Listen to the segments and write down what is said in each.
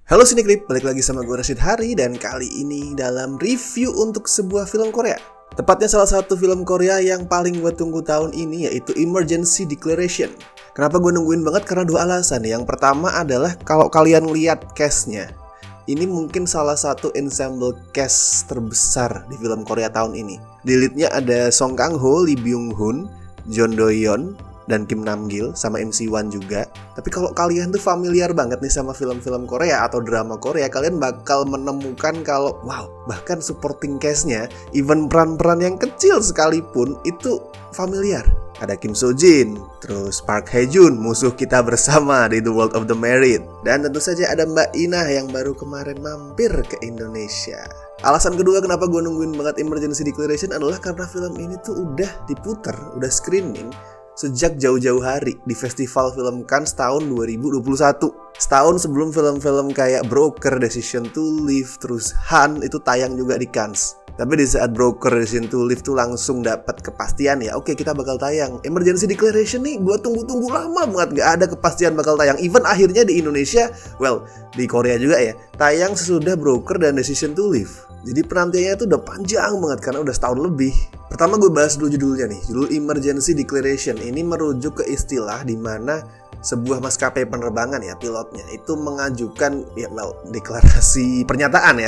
Halo Sinegrip, balik lagi sama gue Rashid Hari dan kali ini dalam review untuk sebuah film Korea. Tepatnya salah satu film Korea yang paling gue tunggu tahun ini yaitu Emergency Declaration. Kenapa gue nungguin banget? Karena dua alasan. Yang pertama adalah kalau kalian lihat cast-nya, ini mungkin salah satu ensemble cast terbesar di film Korea tahun ini. Di lead-nya ada Song Kang Ho, Lee Byung Hun, Jeon Do Yeon, dan Kim Nam Gil sama MC Wan juga. Tapi kalau kalian tuh familiar banget nih sama film-film Korea atau drama Korea, kalian bakal menemukan kalau wow, bahkan supporting cast-nya, even peran-peran yang kecil sekalipun itu familiar. Ada Kim So Jin, terus Park Hae Jun, musuh kita bersama di The World of the Married, dan tentu saja ada Mbak Inah yang baru kemarin mampir ke Indonesia. Alasan kedua kenapa gue nungguin banget Emergency Declaration adalah karena film ini tuh udah diputer, udah screening sejak jauh-jauh hari di Festival Film Cannes tahun 2021. Setahun sebelum film-film kayak Broker, Decision to Live, terus Han itu tayang juga di Cannes. Tapi di saat Broker, Decision to Live tuh langsung dapat kepastian ya, oke kita bakal tayang. Emergency Declaration nih gue tunggu-tunggu lama banget, gak ada kepastian bakal tayang. Even akhirnya di Indonesia, well di Korea juga ya, tayang sesudah Broker dan Decision to Live. Jadi penantiannya tuh udah panjang banget karena udah setahun lebih. Pertama gue bahas dulu judulnya nih. Judul Emergency Declaration ini merujuk ke istilah di mana sebuah maskapai penerbangan ya, pilotnya itu mengajukan ya deklarasi pernyataan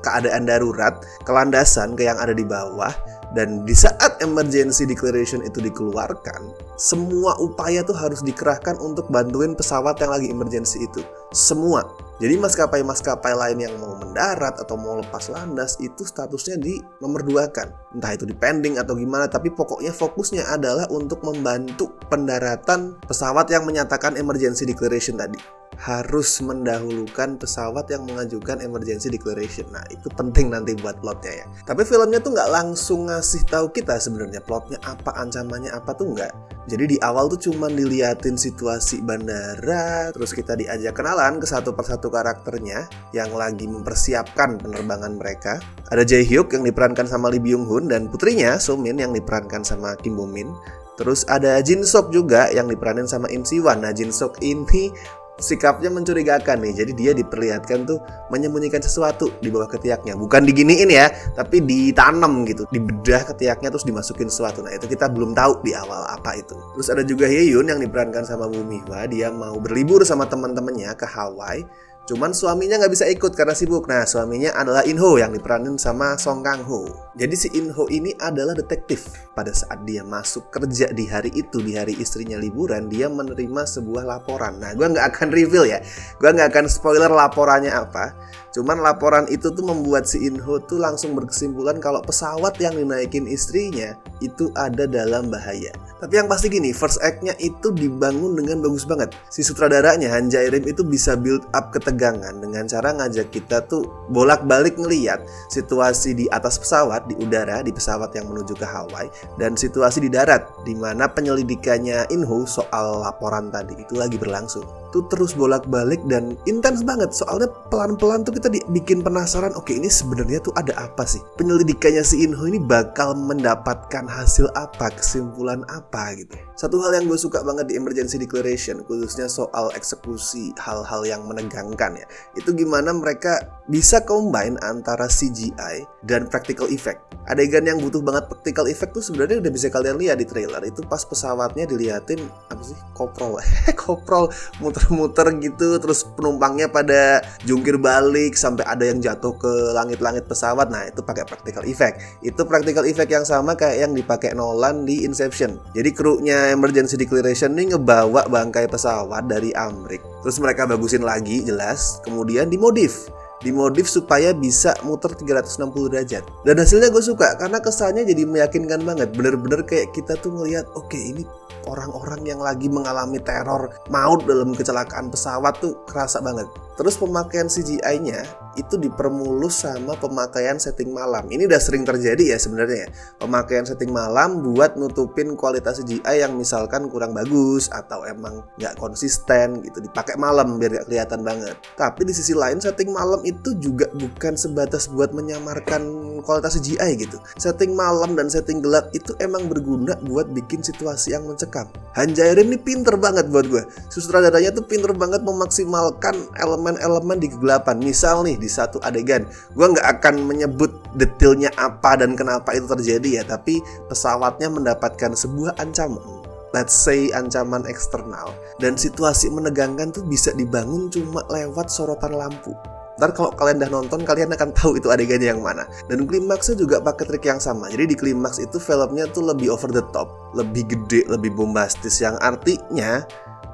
keadaan darurat ke landasan ke yang ada di bawah. Dan di saat emergency declaration itu dikeluarkan, semua upaya tuh harus dikerahkan untuk bantuin pesawat yang lagi emergency itu. Semua. Jadi maskapai-maskapai lain yang mau mendarat atau mau lepas landas itu statusnya di nomor 2 kan. Entah itu di pending atau gimana, tapi pokoknya fokusnya adalah untuk membantu pendaratan pesawat yang menyatakan emergency declaration tadi. Harus mendahulukan pesawat yang mengajukan emergency declaration. Nah itu penting nanti buat plotnya ya. Tapi filmnya tuh nggak langsung ngasih tahu kita sebenarnya plotnya apa, ancamannya apa tuh nggak. Jadi di awal tuh cuman diliatin situasi bandara, terus kita diajak kenalan ke satu persatu karakternya yang lagi mempersiapkan penerbangan mereka. Ada Jae Hyuk yang diperankan sama Lee Byung Hun dan putrinya So Min yang diperankan sama Kim Bo Min. Terus ada Jin Sok juga yang diperanin sama MC Wan. Nah Jin Sok ini sikapnya mencurigakan nih, jadi dia diperlihatkan tuh menyembunyikan sesuatu di bawah ketiaknya. Bukan diginiin ya, tapi ditanam gitu, dibedah ketiaknya terus dimasukin sesuatu. Nah itu kita belum tahu di awal apa itu. Terus ada juga Hye-yoon yang diperankan sama Woo Mi-hwa. Dia mau berlibur sama teman-temannya ke Hawaii, cuman suaminya nggak bisa ikut karena sibuk. Nah suaminya adalah In-ho yang diperanin sama Song Kang Ho. Jadi si In-ho ini adalah detektif. Pada saat dia masuk kerja di hari itu, di hari istrinya liburan, dia menerima sebuah laporan. Nah gue nggak akan reveal ya, gue nggak akan spoiler laporannya apa. Cuman laporan itu tuh membuat si In-ho tuh langsung berkesimpulan kalau pesawat yang dinaikin istrinya itu ada dalam bahaya. Tapi yang pasti gini, first act-nya itu dibangun dengan bagus banget. Si sutradaranya Han Jae-rim itu bisa build up ketegangan dengan cara ngajak kita tuh bolak-balik ngeliat situasi di atas pesawat, di udara, di pesawat yang menuju ke Hawaii, dan situasi di darat, di mana penyelidikannya In-ho soal laporan tadi itu lagi berlangsung. Itu terus bolak-balik dan intens banget. Soalnya pelan-pelan tuh kita bikin penasaran, oke ini sebenarnya tuh ada apa sih? Penyelidikannya si In-ho ini bakal mendapatkan hasil apa, kesimpulan apa gitu. Satu hal yang gue suka banget di Emergency Declaration, khususnya soal eksekusi, hal-hal yang menegangkan ya, itu gimana mereka bisa combine antara CGI dan practical effect. Adegan yang butuh banget practical effect tuh sebenarnya udah bisa kalian lihat di trailer. Itu pas pesawatnya diliatin apa sih, koprol koprol muter-muter gitu, terus penumpangnya pada jungkir balik sampai ada yang jatuh ke langit-langit pesawat. Nah itu pakai practical effect. Itu practical effect yang sama kayak yang dipakai Nolan di Inception. Jadi krunya Emergency Declaration ini ngebawa bangkai pesawat dari Amrik, terus mereka bagusin lagi jelas, kemudian dimodif supaya bisa muter 360 derajat. Dan hasilnya gue suka karena kesannya jadi meyakinkan banget. Bener-bener kayak kita tuh ngelihat oke, ini orang-orang yang lagi mengalami teror maut dalam kecelakaan pesawat tuh kerasa banget. Terus pemakaian CGI-nya itu dipermulus sama pemakaian setting malam. Ini udah sering terjadi ya sebenarnya ya. Pemakaian setting malam buat nutupin kualitas CGI yang misalkan kurang bagus atau emang nggak konsisten gitu. Dipakai malam biar nggak kelihatan banget. Tapi di sisi lain setting malam itu juga bukan sebatas buat menyamarkan kualitas CGI gitu. Setting malam dan setting gelap itu emang berguna buat bikin situasi yang mencekam. Han Jae-rim ini pinter banget buat gue. Sutradaranya tuh pinter banget memaksimalkan elemen elemen-elemen di kegelapan. Misal nih di satu adegan, gue nggak akan menyebut detailnya apa dan kenapa itu terjadi ya, tapi pesawatnya mendapatkan sebuah ancaman, let's say ancaman eksternal, dan situasi menegangkan tuh bisa dibangun cuma lewat sorotan lampu. Ntar kalau kalian udah nonton, kalian akan tahu itu adegannya yang mana. Dan klimaksnya juga pakai trik yang sama. Jadi di klimaks itu filmnya tuh lebih over the top, lebih gede, lebih bombastis, yang artinya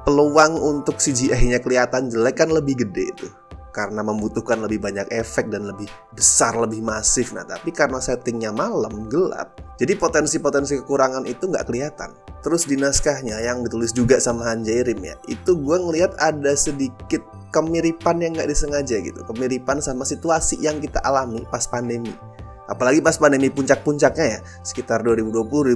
peluang untuk CGI-nya kelihatan jelek kan lebih gede itu, karena membutuhkan lebih banyak efek dan lebih besar, lebih masif. Nah tapi karena settingnya malam, gelap, jadi potensi-potensi kekurangan itu nggak kelihatan. Terus di naskahnya yang ditulis juga sama Han Jae-rim ya, itu gue ngelihat ada sedikit kemiripan yang nggak disengaja gitu, kemiripan sama situasi yang kita alami pas pandemi. Apalagi pas pandemi puncak-puncaknya ya, sekitar 2020-2021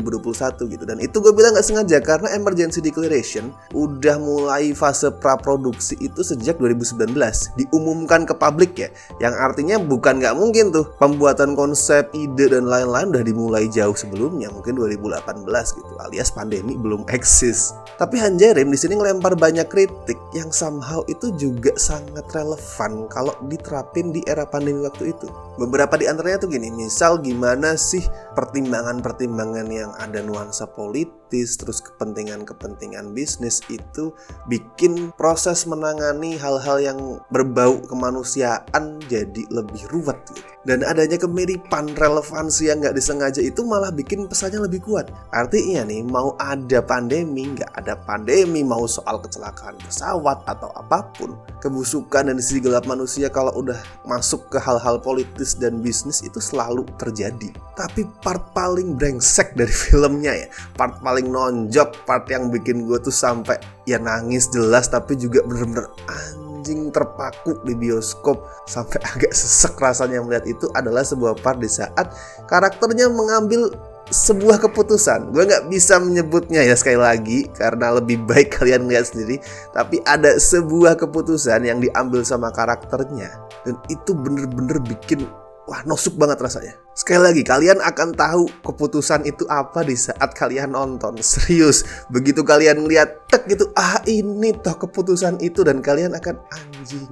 gitu. Dan itu gue bilang gak sengaja karena Emergency Declaration udah mulai fase praproduksi itu sejak 2019. Diumumkan ke publik ya, yang artinya bukan gak mungkin tuh pembuatan konsep, ide, dan lain-lain udah dimulai jauh sebelumnya, mungkin 2018 gitu, alias pandemi belum eksis. Tapi Han Jae-rim di sini ngelempar banyak kritik yang somehow itu juga sangat relevan kalau diterapin di era pandemi waktu itu. Beberapa di antaranya tuh gini, misal gimana sih pertimbangan-pertimbangan yang ada nuansa politis, terus kepentingan-kepentingan bisnis itu bikin proses menangani hal-hal yang berbau kemanusiaan jadi lebih ruwet gitu. Dan adanya kemiripan, relevansi yang gak disengaja itu malah bikin pesannya lebih kuat. Artinya nih, mau ada pandemi, gak ada pandemi, mau soal kecelakaan pesawat atau apapun, kebusukan dan sisi gelap manusia kalau udah masuk ke hal-hal politis dan bisnis itu selalu terjadi. Tapi part paling brengsek dari filmnya ya, part paling nonjok, part yang bikin gue tuh sampai ya nangis jelas, tapi juga bener-bener anjing terpaku di bioskop sampai agak sesek rasanya melihat itu adalah sebuah part di saat karakternya mengambil sebuah keputusan. Gue gak bisa menyebutnya ya sekali lagi karena lebih baik kalian lihat sendiri. Tapi ada sebuah keputusan yang diambil sama karakternya, dan itu bener-bener bikin wah nusuk banget rasanya. Sekali lagi kalian akan tahu keputusan itu apa di saat kalian nonton. Serius, begitu kalian lihat tek gitu, ini toh keputusan itu, dan kalian akan anjing,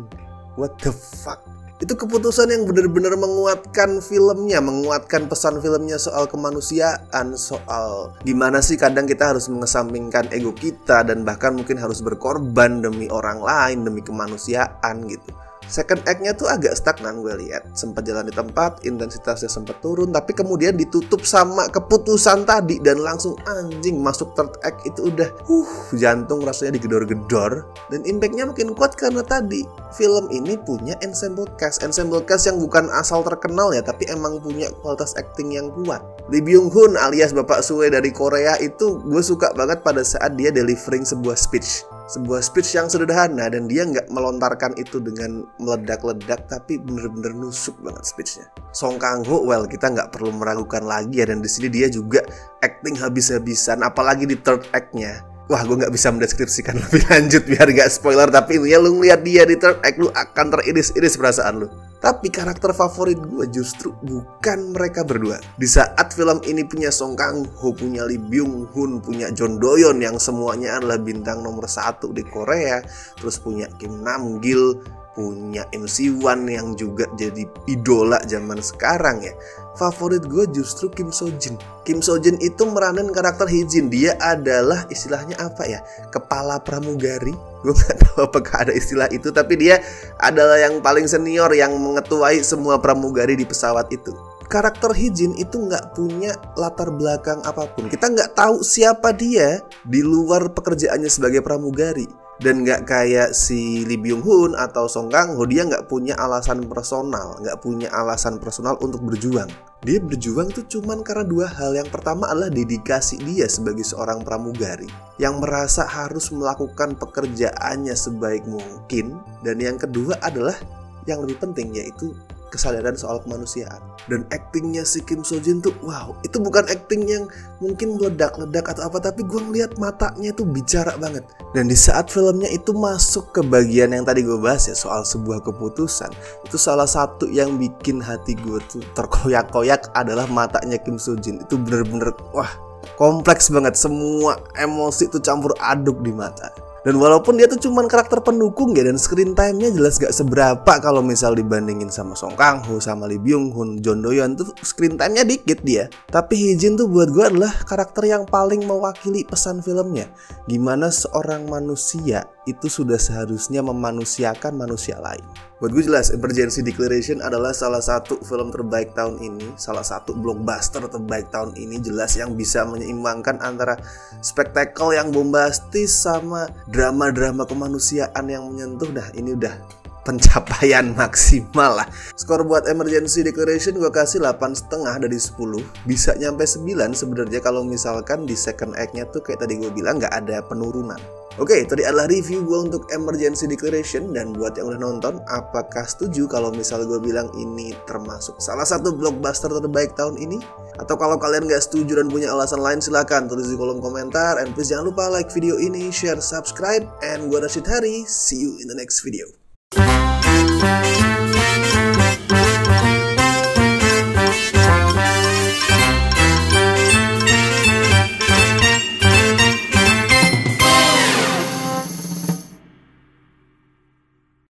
what the fuck. Itu keputusan yang benar-benar menguatkan filmnya, menguatkan pesan filmnya soal kemanusiaan, soal gimana sih kadang kita harus mengesampingkan ego kita dan bahkan mungkin harus berkorban demi orang lain, demi kemanusiaan gitu. Second act-nya tuh agak stagnan gue lihat, sempat jalan di tempat, intensitasnya sempat turun, tapi kemudian ditutup sama keputusan tadi dan langsung anjing masuk third act itu udah jantung rasanya digedor-gedor. Dan impact-nya makin kuat karena tadi film ini punya ensemble cast yang bukan asal terkenal ya, tapi emang punya kualitas acting yang kuat. Lee Byung-hun alias Bapak Sue dari Korea itu gue suka banget pada saat dia delivering sebuah speech yang sederhana, dan dia nggak melontarkan itu dengan meledak-ledak, tapi bener-bener nusuk banget speechnya. Song Kang-ho, well kita nggak perlu meragukan lagi ya, dan di sini dia juga acting habis-habisan, apalagi di third act-nya. Wah, gue nggak bisa mendeskripsikan lebih lanjut biar nggak spoiler, tapi intinya lu ngeliat dia di third act, lu akan teriris-iris perasaan lu. Tapi karakter favorit gue justru bukan mereka berdua. Di saat film ini punya Song Kang-ho, punya Lee Byung-hun, punya John Do-yeon yang semuanya adalah bintang nomor 1 di Korea, terus punya Kim Nam-gil, punya Im Si-won yang juga jadi idola zaman sekarang ya. Favorit gue justru Kim So-jin. Kim So-jin itu meranin karakter Hee-jin. Dia adalah istilahnya apa ya, kepala pramugari. Gue gak tahu apakah ada istilah itu, tapi dia adalah yang paling senior yang mengetuai semua pramugari di pesawat itu. Karakter Hee-jin itu gak punya latar belakang apapun. Kita gak tahu siapa dia di luar pekerjaannya sebagai pramugari. Dan gak kayak si Lee Byung-hun atau Song Kang-ho, dia gak punya alasan personal, untuk berjuang. Dia berjuang tuh cuman karena dua hal. Yang pertama adalah dedikasi dia sebagai seorang pramugari yang merasa harus melakukan pekerjaannya sebaik mungkin. Dan yang kedua adalah yang lebih penting, yaitu kesadaran soal kemanusiaan. Dan aktingnya si Kim So-jin tuh wow, itu bukan akting yang mungkin meledak-ledak atau apa, tapi gue ngeliat matanya tuh bicara banget. Dan di saat filmnya itu masuk ke bagian yang tadi gue bahas ya, soal sebuah keputusan, itu salah satu yang bikin hati gue tuh terkoyak-koyak adalah matanya Kim So-jin. Itu bener-bener wah, kompleks banget, semua emosi tuh campur aduk di mata. Dan walaupun dia tuh cuman karakter pendukung ya, dan screen time-nya jelas gak seberapa kalau misal dibandingin sama Song Kang-ho, sama Lee Byung-hun, John Do-yeon tuh screen time-nya dikit dia. Tapi Hee Jin tuh buat gue adalah karakter yang paling mewakili pesan filmnya. Gimana seorang manusia itu sudah seharusnya memanusiakan manusia lain. Buat gue jelas Emergency Declaration adalah salah satu film terbaik tahun ini, salah satu blockbuster terbaik tahun ini, jelas yang bisa menyeimbangkan antara spektakel yang bombastis sama drama-drama kemanusiaan yang menyentuh. Dah ini udah pencapaian maksimal lah. Skor buat Emergency Declaration gue kasih 8,5 dari 10. Bisa nyampe 9 sebenarnya kalau misalkan di second act-nya tuh kayak tadi gue bilang gak ada penurunan. Oke, tadi adalah review gue untuk Emergency Declaration. Dan buat yang udah nonton, apakah setuju kalau misalnya gue bilang ini termasuk salah satu blockbuster terbaik tahun ini? Atau kalau kalian gak setuju dan punya alasan lain, silahkan tulis di kolom komentar. And please jangan lupa like video ini, share, subscribe. And gue Rashid Hari, see you in the next video.